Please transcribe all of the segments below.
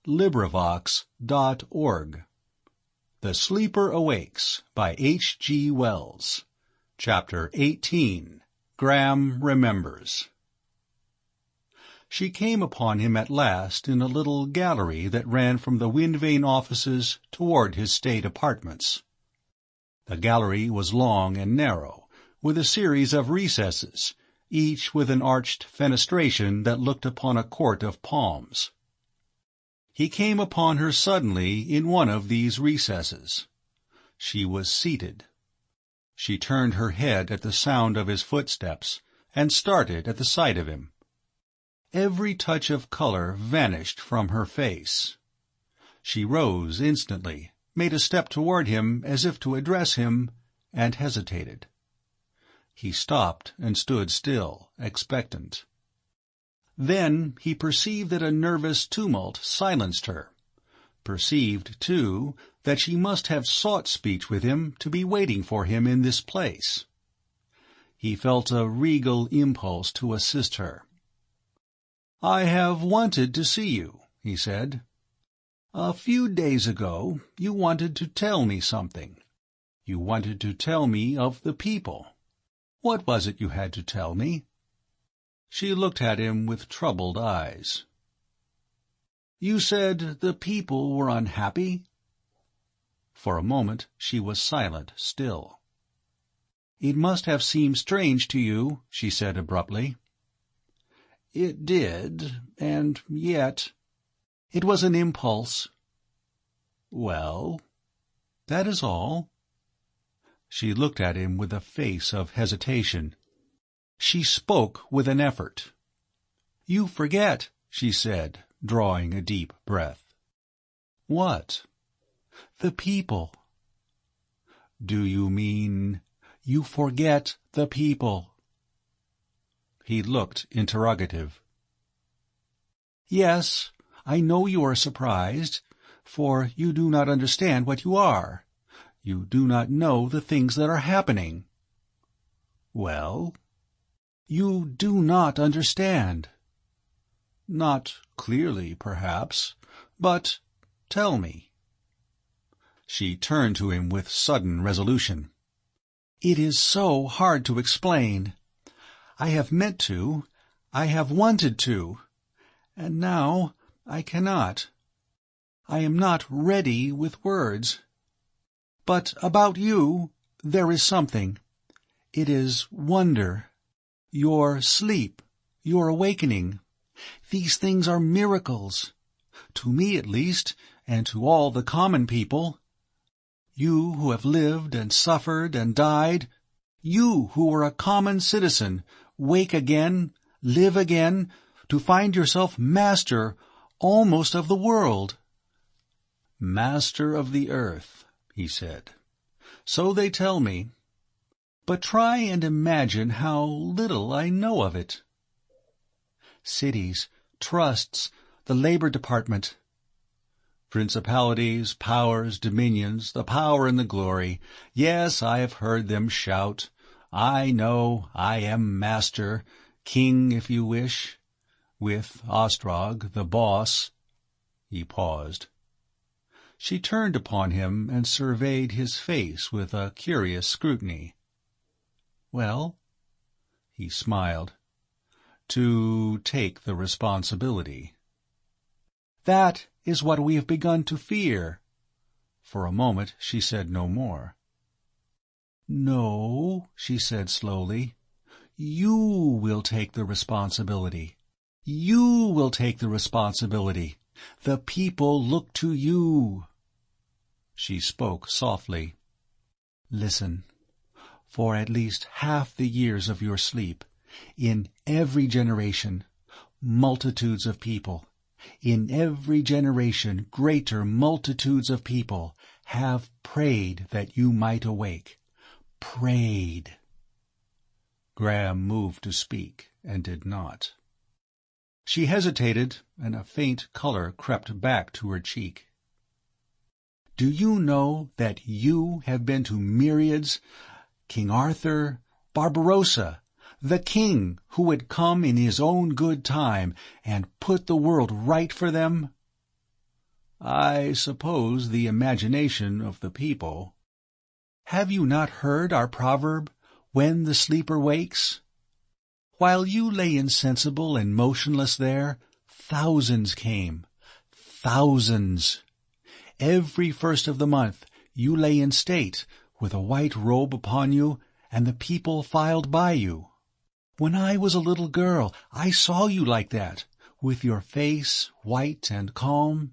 LibriVox.org. The Sleeper Awakes by G.Wells. Chapter 18. Graham Remembers. She came upon him at last in a little gallery that ran from the Wind-Vane offices toward his state apartments. The gallery was long and narrow, with a series of recesses, each with an arched fenestration that looked upon a court of palms. He came upon her suddenly in one of these recesses. She was seated. She turned her head at the sound of his footsteps, and started at the sight of him. Every touch of color vanished from her face. She rose instantly, made a step toward him as if to address him, and hesitated. He stopped and stood still, expectant. Then he perceived that a nervous tumult silenced her, perceived, too, that she must have sought speech with him to be waiting for him in this place. He felt a regal impulse to assist her. "I have wanted to see you," he said. "A few days ago you wanted to tell me something. You wanted to tell me of the people. What was it you had to tell me?" She looked at him with troubled eyes. "You said the people were unhappy?" For a moment she was silent still. "It must have seemed strange to you," she said abruptly. "It did, and yet—" "It was an impulse." "Well?" "That is all." She looked at him with a face of hesitation. She spoke with an effort. "You forget," she said, drawing a deep breath. "What?" "The people." "Do you mean—" "You forget the people." He looked interrogative. "Yes, I know you are surprised, for you do not understand what you are. You do not know the things that are happening." "Well?" "You do not understand." "Not clearly, perhaps, but tell me." She turned to him with sudden resolution. "It is so hard to explain. I have meant to, I have wanted to, and now I cannot. I am not ready with words. But about you there is something. It is wonder. Your sleep, your awakening. These things are miracles. To me at least, and to all the common people. You who have lived and suffered and died, you who were a common citizen, wake again, live again, to find yourself master almost of the world." "Master of the earth," he said. "So they tell me. But try and imagine how little I know of it." "Cities, trusts, the Labor Department." "Principalities, powers, dominions, the power and the glory. Yes, I have heard them shout. I know, I am master, king if you wish, with Ostrog, the boss." He paused. She turned upon him and surveyed his face with a curious scrutiny. "Well?" He smiled. "To take the responsibility." "That is what we have begun to fear." For a moment she said no more. "No," she said slowly. "You will take the responsibility. You will take the responsibility. The people look to you." She spoke softly. "Listen. For at least half the years of your sleep, in every generation, multitudes of people, in every generation greater multitudes of people, have prayed that you might awake. Prayed." Graham moved to speak, and did not. She hesitated, and a faint color crept back to her cheek. "Do you know that you have been to myriads, King Arthur, Barbarossa, the king who would come in his own good time and put the world right for them? I suppose the imagination of the people. Have you not heard our proverb, when the sleeper wakes? While you lay insensible and motionless there, thousands came. Thousands. Every first of the month you lay in state, with a white robe upon you, and the people filed by you. When I was a little girl, I saw you like that, with your face white and calm.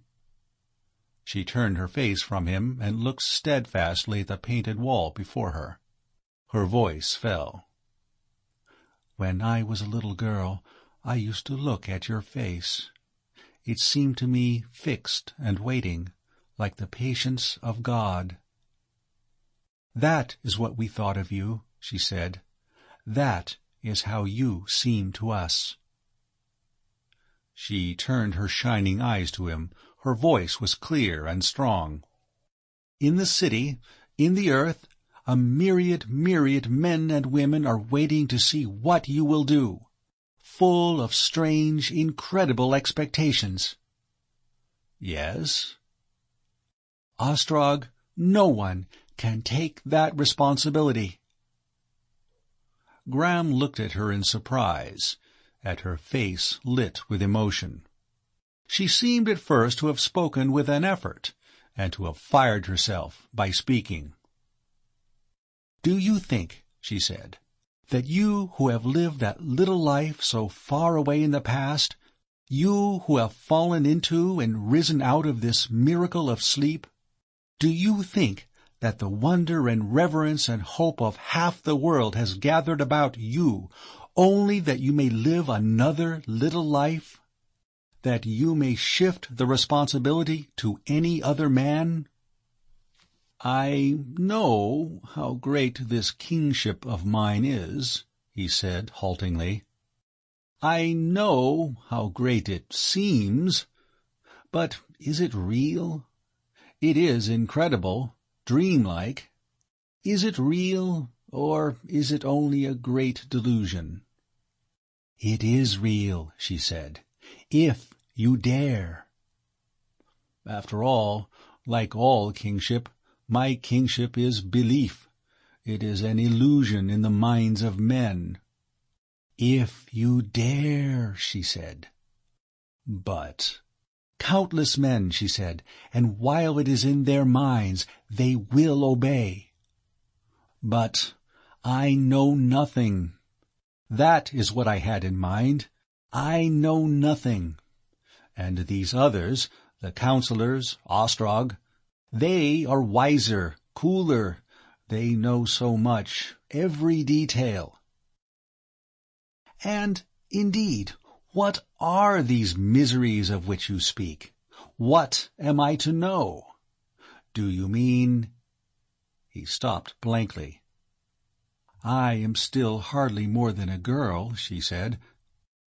She turned her face from him and looked steadfastly at the painted wall before her. Her voice fell. When I was a little girl, I used to look at your face. It seemed to me fixed and waiting, like the patience of God. That is what we thought of you, she said. That is how you seem to us. She turned her shining eyes to him. Her voice was clear and strong. In the city, in the earth, a myriad men and women are waiting to see what you will do, full of strange, incredible expectations. Yes? Ostrog, no one can take that responsibility. Graham looked at her in surprise, at her face lit with emotion. She seemed at first to have spoken with an effort, and to have fired herself by speaking. "Do you think," she said, "that you who have lived that little life so far away in the past, you who have fallen into and risen out of this miracle of sleep, do you think that the wonder and reverence and hope of half the world has gathered about you only that you may live another little life? That you may shift the responsibility to any other man? I know how great this kingship of mine is," he said haltingly. "I know how great it seems. But is it real? It is incredible, dreamlike. Is it real, or is it only a great delusion?" "It is real," she said, "if you dare." "After all, like all kingship, my kingship is belief. It is an illusion in the minds of men." "If you dare," she said. "But—" "Countless men," she said, "and while it is in their minds, they will obey." "But I know nothing. That is what I had in mind. I know nothing. And these others, the counselors, Ostrog, they are wiser, cooler. They know so much, every detail." "And, indeed, what are these miseries of which you speak? What am I to know? Do you mean—" He stopped blankly. "I am still hardly more than a girl," she said,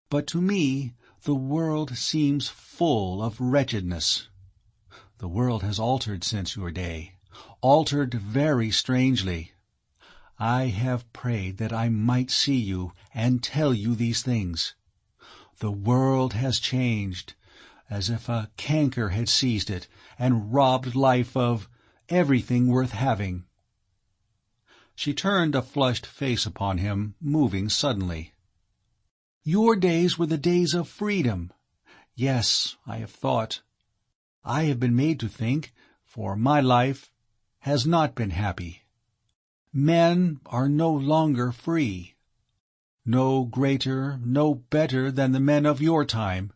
"but to me the world seems full of wretchedness. The world has altered since your day, altered very strangely. I have prayed that I might see you and tell you these things. The world has changed, as if a canker had seized it and robbed life of everything worth having." She turned a flushed face upon him, moving suddenly. "Your days were the days of freedom. Yes, I have thought. I have been made to think, for my life has not been happy. Men are no longer free. No greater, no better than the men of your time.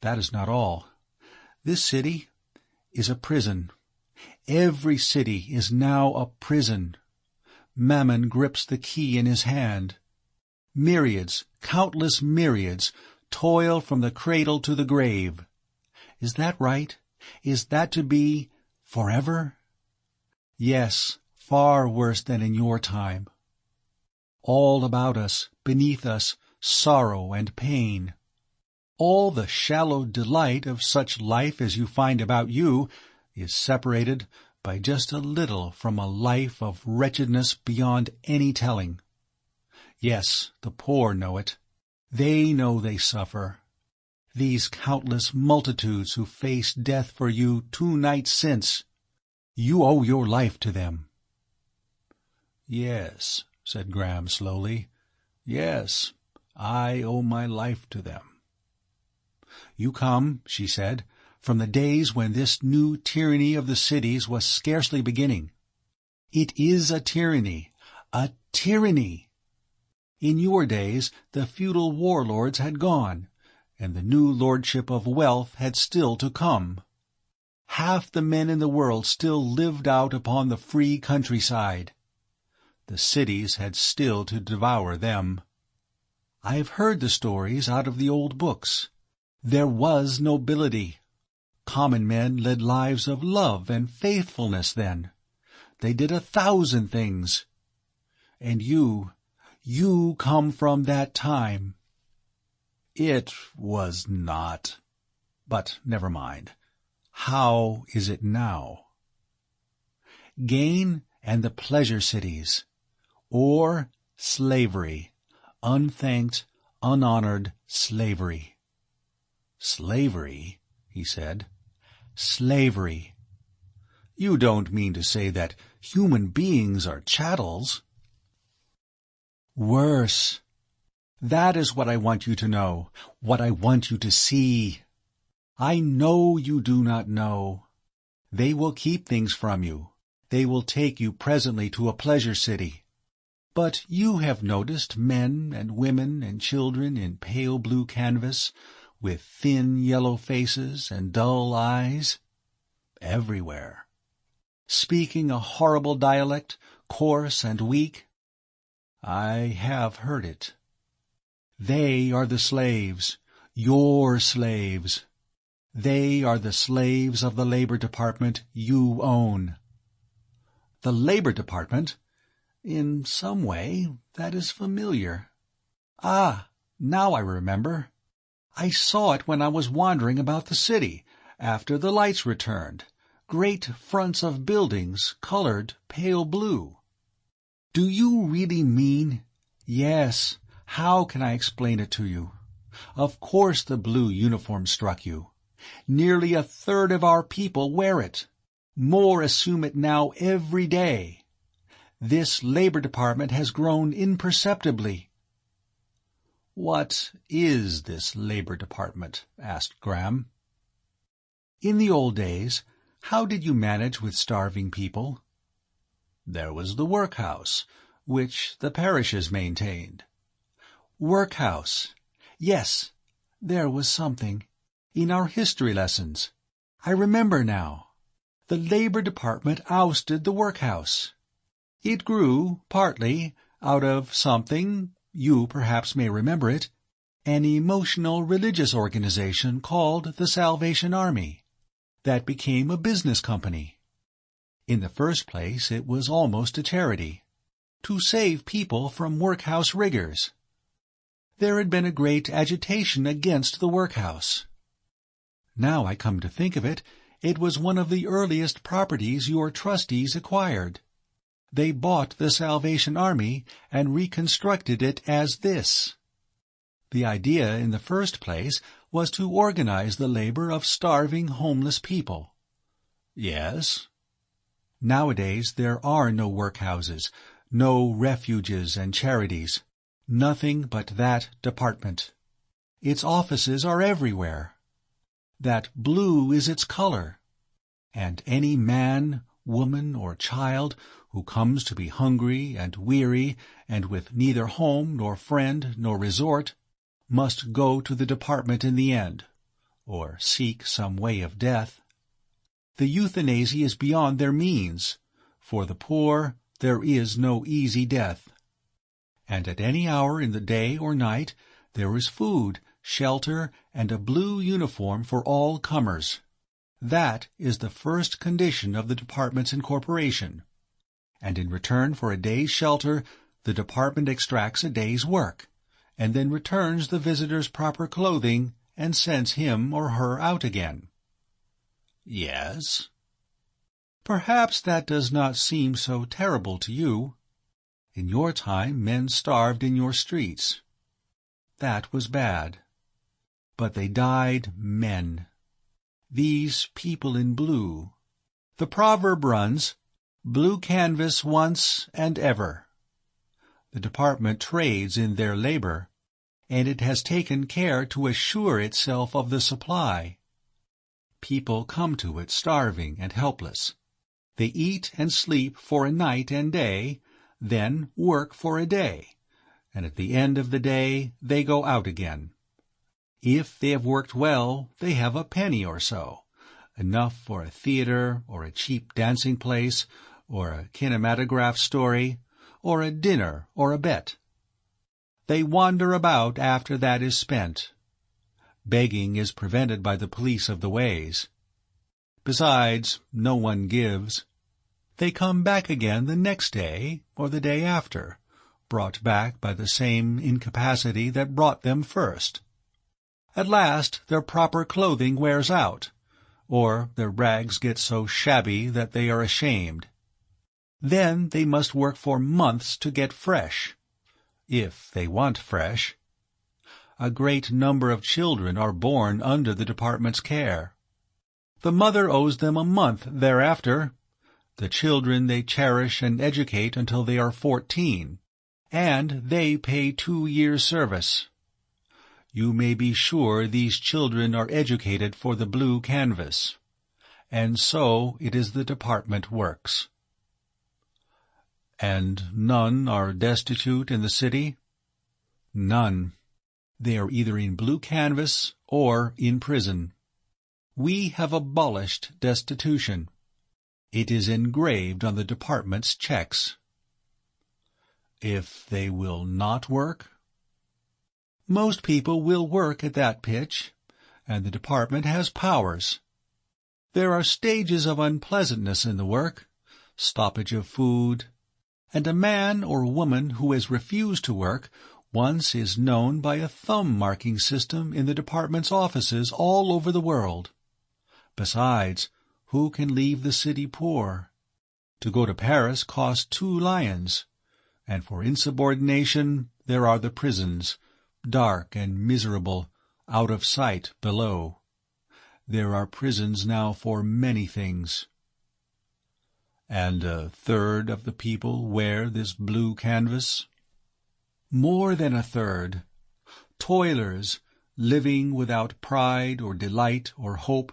That is not all. This city is a prison. Every city is now a prison. Mammon grips the key in his hand. Myriads, countless myriads, toil from the cradle to the grave. Is that right? Is that to be forever? Yes, far worse than in your time. All about us, beneath us, sorrow and pain. All the shallow delight of such life as you find about you is separated by just a little from a life of wretchedness beyond any telling. Yes, the poor know it. They know they suffer. These countless multitudes who faced death for you 2 nights since. You owe your life to them." "Yes," said Graham slowly. "Yes, I owe my life to them." "You come," she said, "from the days when this new tyranny of the cities was scarcely beginning. It is a tyranny, a tyranny. In your days the feudal warlords had gone, and the new lordship of wealth had still to come. Half the men in the world still lived out upon the free countryside. The cities had still to devour them. I have heard the stories out of the old books. There was nobility. Common men led lives of love and faithfulness then. They did 1,000 things. And you come from that time." "It was not. But never mind. How is it now?" "Gain and the pleasure cities. Or slavery. Unthanked, unhonored slavery." "Slavery?" he said. "Slavery. You don't mean to say that human beings are chattels?" "Worse. That is what I want you to know, what I want you to see. I know you do not know. They will keep things from you. They will take you presently to a pleasure city. But you have noticed men and women and children in pale blue canvas, with thin yellow faces and dull eyes? Everywhere. Speaking a horrible dialect, coarse and weak? I have heard it. They are the slaves, your slaves. They are the slaves of the Labor Department you own." "The Labor Department? In some way, that is familiar. Ah, now I remember. I saw it when I was wandering about the city, after the lights returned. Great fronts of buildings, colored pale blue." "Do you really mean—" "Yes. How can I explain it to you? Of course the blue uniform struck you. Nearly 1/3 of our people wear it. More assume it now every day. This Labor Department has grown imperceptibly." "What is this Labor Department?" asked Graham. "In the old days, how did you manage with starving people?" "There was the workhouse, which the parishes maintained." "Workhouse. Yes, there was something. In our history lessons. I remember now. The Labor Department ousted the workhouse. It grew, partly, out of something, you perhaps may remember it, an emotional religious organization called the Salvation Army, that became a business company. In the first place it was almost a charity, to save people from workhouse rigors. There had been a great agitation against the workhouse. Now I come to think of it, it was one of the earliest properties your trustees acquired. They bought the Salvation Army and reconstructed it as this. The idea, in the first place, was to organize the labor of starving homeless people." "Yes." "Nowadays there are no workhouses, no refuges and charities, nothing but that department. Its offices are everywhere. That blue is its color, and any man, woman, or child who comes to be hungry and weary and with neither home nor friend nor resort must go to the department in the end, or seek some way of death. The euthanasia is beyond their means. For the poor there is no easy death. And at any hour in the day or night there is food, shelter, and a blue uniform for all comers. That is the first condition of the department's incorporation. And in return for a day's shelter, the department extracts a day's work, and then returns the visitor's proper clothing and sends him or her out again." "Yes." "Perhaps that does not seem so terrible to you. In your time men starved in your streets. That was bad. but they died men. These people in blue. The proverb runs, "Blue canvas once and ever." The department trades in their labor, and it has taken care to assure itself of the supply. People come to it starving and helpless. They eat and sleep for a night and day, then work for a day, and at the end of the day they go out again. If they have worked well, they have a penny or so, enough for a theater or a cheap dancing place or a kinematograph story or a dinner or a bet. They wander about after that is spent. Begging is prevented by the police of the ways. Besides, no one gives. They come back again the next day or the day after, brought back by the same incapacity that brought them first. At last their proper clothing wears out, or their rags get so shabby that they are ashamed. Then they must work for months to get fresh, if they want fresh. A great number of children are born under the department's care. The mother owes them a month thereafter. The children they cherish and educate until they are 14, and they pay 2 years' service. You may be sure these children are educated for the blue canvas. And so it is the department works. And none are destitute in the city? None. They are either in blue canvas or in prison. We have abolished destitution. It is engraved on the department's checks. If they will not work? Most people will work at that pitch, and the department has powers. There are stages of unpleasantness in the work, stoppage of food, and a man or woman who has refused to work once is known by a thumb-marking system in the department's offices all over the world. Besides, who can leave the city poor? To go to Paris costs 2 lions, and for insubordination there are the prisons, dark and miserable, out of sight below. There are prisons now for many things. And 1/3 of the people wear this blue canvas? More than 1/3. Toilers, living without pride or delight or hope,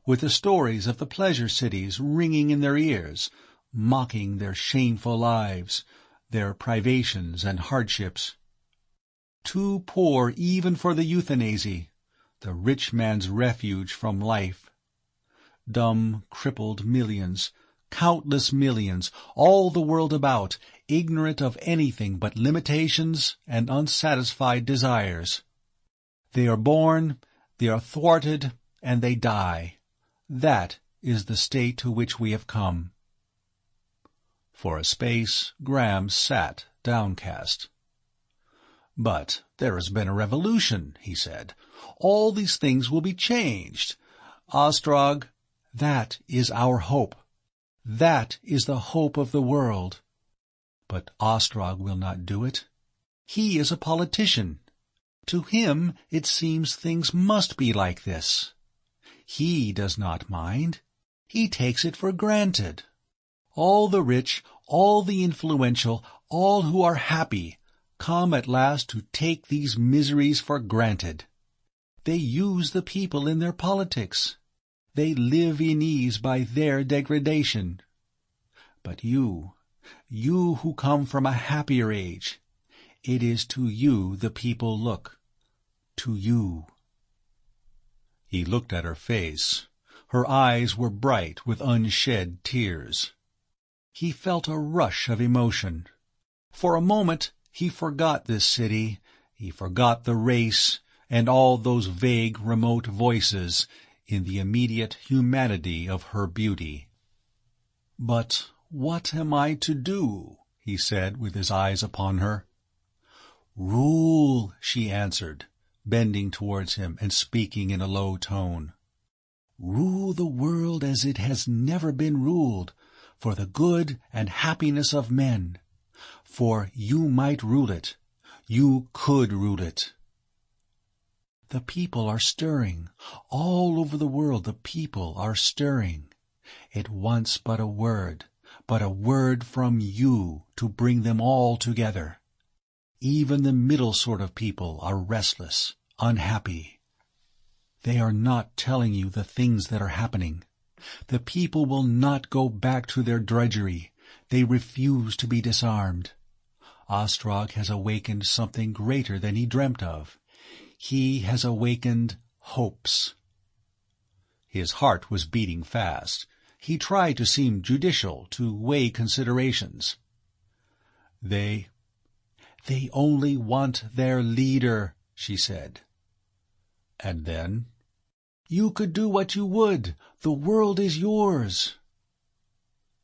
with the stories of the pleasure cities ringing in their ears, mocking their shameful lives, their privations and hardships. Too poor even for the euthanasie, the rich man's refuge from life. Dumb, crippled millions, countless millions, all the world about, ignorant of anything but limitations and unsatisfied desires. They are born, they are thwarted, and they die. That is the state to which we have come. For a space, Graham sat downcast. "But there has been a revolution," he said. "All these things will be changed. Ostrog, that is our hope. That is the hope of the world. But Ostrog will not do it. He is a politician. To him it seems things must be like this. He does not mind. He takes it for granted. All the rich, all the influential, all who are happy, come at last to take these miseries for granted. They use the people in their politics. They live in ease by their degradation. But you who come from a happier age, it is to you the people look. To you." He looked at her face. Her eyes were bright with unshed tears. He felt a rush of emotion. For a moment he forgot this city, he forgot the race, and all those vague, remote voices in the immediate humanity of her beauty. "But what am I to do?" he said, with his eyes upon her. "Rule," she answered, bending towards him and speaking in a low tone. "Rule the world as it has never been ruled, for the good and happiness of men. For you might rule it. You could rule it." The people are stirring. All over the world the people are stirring. It wants but a word from you to bring them all together. Even the middle sort of people are restless, unhappy. They are not telling you the things that are happening. The people will not go back to their drudgery. They refuse to be disarmed. Ostrog has awakened something greater than he dreamt of. He has awakened hopes. His heart was beating fast. He tried to seem judicial, to weigh considerations. They only want their leader, she said. And then, you could do what you would. The world is yours.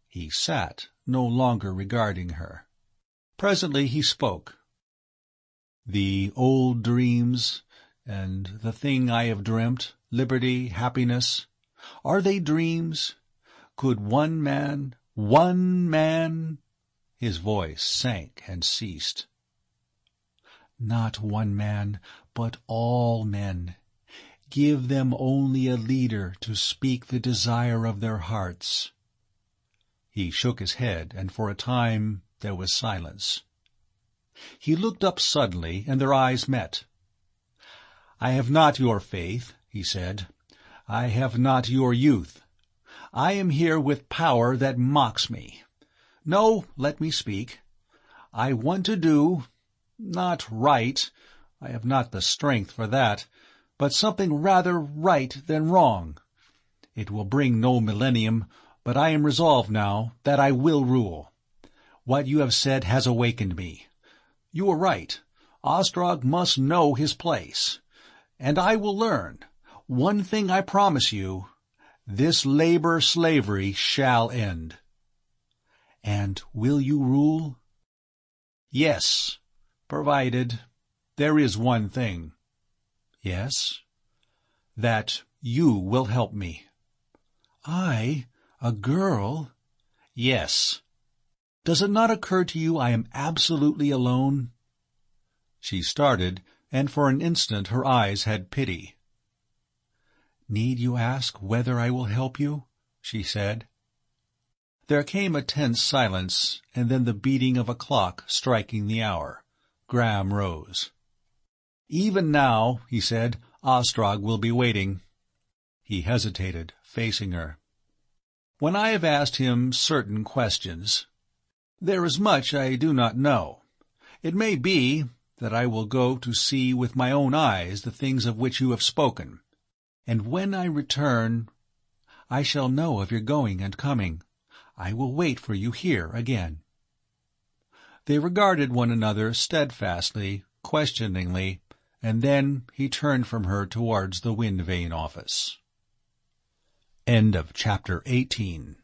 He sat, no longer regarding her. Presently he spoke. The old dreams, and the thing I have dreamt, liberty, happiness, are they dreams? Could one man... His voice sank and ceased. Not one man, but all men. Give them only a leader to speak the desire of their hearts. He shook his head, and for a time there was silence. He looked up suddenly, and their eyes met. "I have not your faith," he said. "I have not your youth. I am here with power that mocks me. No, let me speak. I want to do, not right, I have not the strength for that, but something rather right than wrong. It will bring no millennium, but I am resolved now that I will rule. What you have said has awakened me. You are right. Ostrog must know his place. And I will learn. One thing I promise you, this labor-slavery shall end." "And will you rule?" "Yes, provided there is one thing." "Yes?" "That you will help me." "I? A girl?" "Yes. Does it not occur to you I am absolutely alone?" She started, and for an instant her eyes had pity. "Need you ask whether I will help you?" she said. There came a tense silence, and then the beating of a clock striking the hour. Graham rose. "Even now," he said, "Ostrog will be waiting." He hesitated, facing her. "When I have asked him certain questions, there is much I do not know. It may be that I will go to see with my own eyes the things of which you have spoken, and when I return I shall know of your going and coming. I will wait for you here again." They regarded one another steadfastly, questioningly, and then he turned from her towards the wind vane office. End of Chapter 18.